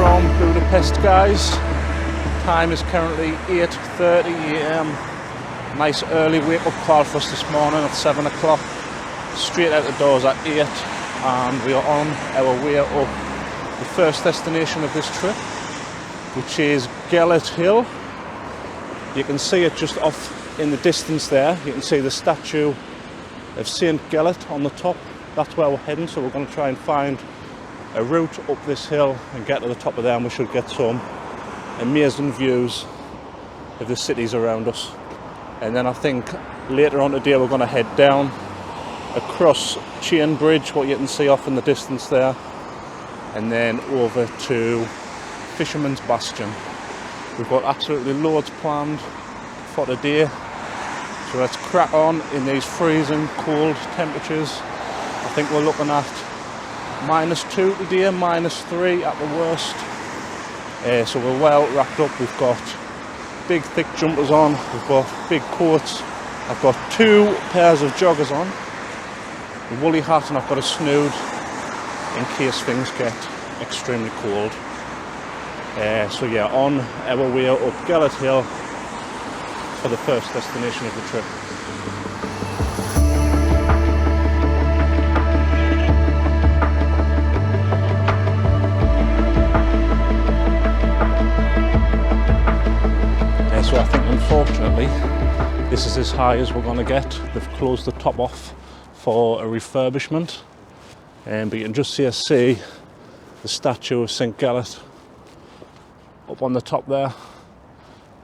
from Budapest, guys. Time is currently 8:30 AM. Nice early wake-up call for us this morning at 7 o'clock. Straight out the doors at 8, and we are on our way up the first destination of this trip, which is Gelert Hill. You can see it just off in the distance there. You can see the statue of St. Gelert on the top. That's where we're heading, so we're going to try and find a route up this hill and get to the top of there, and we should get some amazing views of the cities around us. And then I think later on today we're going to head down across Chain Bridge, what you can see off in the distance there, and then over to Fisherman's Bastion. We've got absolutely loads planned for today, so let's crack on in these freezing cold temperatures. I think we're looking at -2 today, -3 at the worst. So we're well wrapped up. We've got big thick jumpers on, we've got big coats. I've got 2 pairs of joggers on, a woolly hat, and I've got a snood in case things get extremely cold. So yeah, on our way up Gelert Hill for the first destination of the trip. So I think unfortunately this is as high as we're going to get. They've closed the top off for a refurbishment, but you can just see the statue of St. Gelert up on the top there.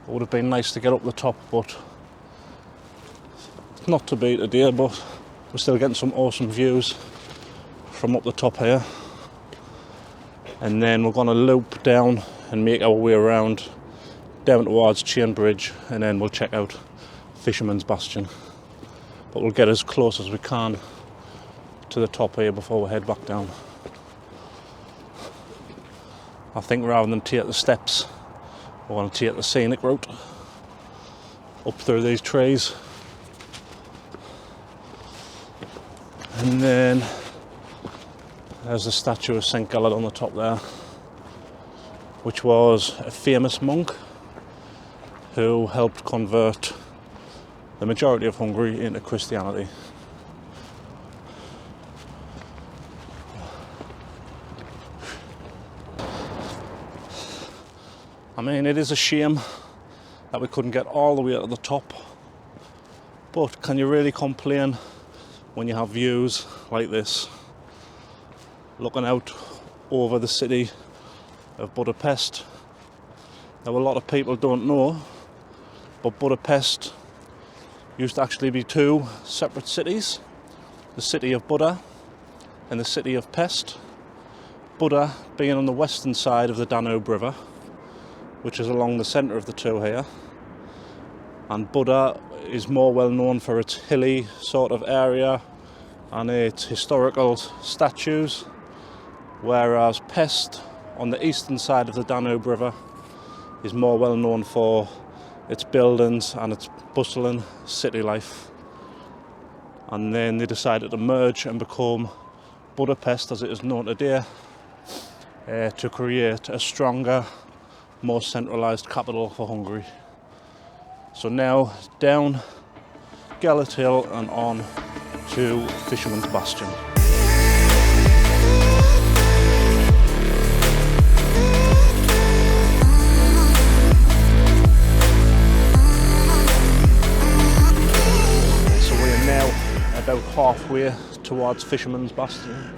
It would have been nice to get up the top, but it's not to be today, but we're still getting some awesome views from up the top here. And then we're going to loop down and make our way around down towards Chain Bridge, and then we'll check out Fisherman's Bastion. But we'll get as close as we can to the top here before we head back down. I think rather than take the steps, we want to take the scenic route up through these trees. And then there's the statue of St. Gelert on the top there, which was a famous monk who helped convert the majority of Hungary into Christianity. I mean, it is a shame that we couldn't get all the way to the top, but can you really complain when you have views like this, looking out over the city of Budapest? Now, a lot of people don't know, but Budapest used to actually be 2 separate cities, the city of Buda and the city of Pest. Buda being on the western side of the Danube River, which is along the centre of the 2 here, and Buda is more well known for its hilly sort of area and its historical statues, whereas Pest on the eastern side of the Danube River is more well known for its buildings and its bustling city life. And then they decided to merge and become Budapest, as it is known today, to create a stronger, more centralised capital for Hungary. So now down Gelert Hill and on to Fisherman's Bastion. About halfway towards Fisherman's Bastion.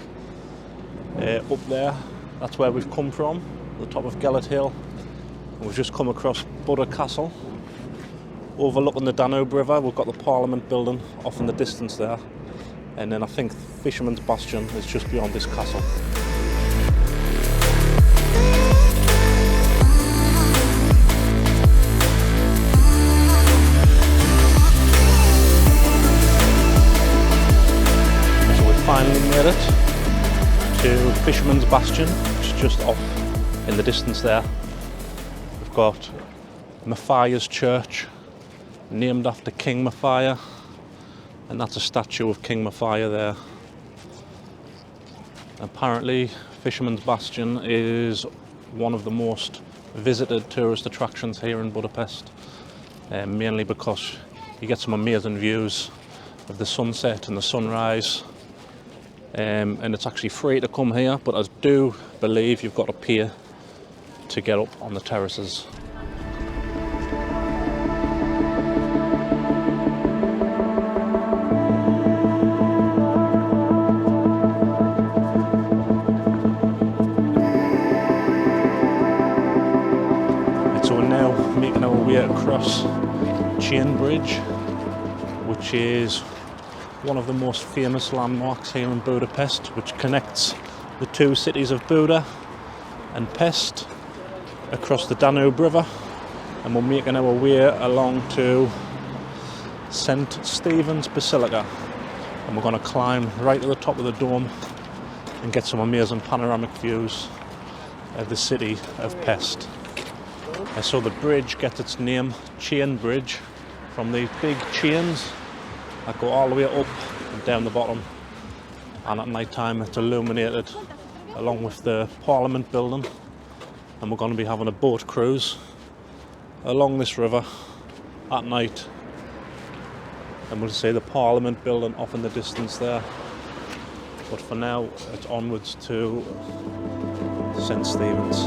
Up there, that's where we've come from, the top of Gelert Hill. And we've just come across Buda Castle, overlooking the Danube River. We've got the Parliament building off in the distance there, and then I think Fisherman's Bastion is just beyond this castle. Finally made it to Fisherman's Bastion, which is just off in the distance there. We've got Matthias Church, named after King Matthias, and that's a statue of King Matthias there. Apparently Fisherman's Bastion is one of the most visited tourist attractions here in Budapest, mainly because you get some amazing views of the sunset and the sunrise, and it's actually free to come here, but I do believe you've got to pay to get up on the terraces. So we're now making our way across Chain Bridge, which is one of the most famous landmarks here in Budapest, which connects the two cities of Buda and Pest across the Danube River, and we're making our way along to St. Stephen's Basilica, and we're going to climb right to the top of the dome and get some amazing panoramic views of the city of Pest. And so the bridge gets its name, Chain Bridge, from these big chains that go all the way up and down the bottom, and at night time it's illuminated along with the Parliament building, and we're going to be having a boat cruise along this river at night, and we'll see the Parliament building off in the distance there, but for now it's onwards to St. Stephen's.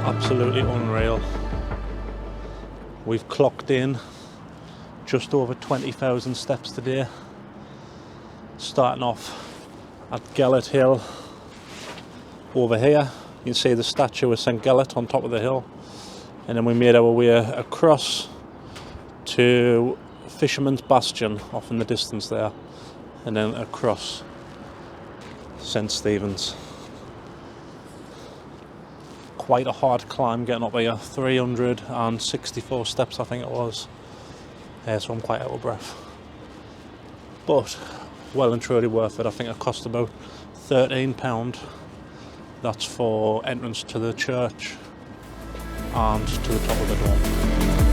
Absolutely unreal. We've clocked in just over 20,000 steps today, starting off at Gelert Hill over here. You can see the statue of St. Gelert on top of the hill, and then we made our way across to Fisherman's Bastion off in the distance there, and then across St. Stephen's. Quite a hard climb getting up here, 364 steps I think it was, so I'm quite out of breath, but well and truly worth it. I think it cost about £13. That's for entrance to the church and to the top of the dome.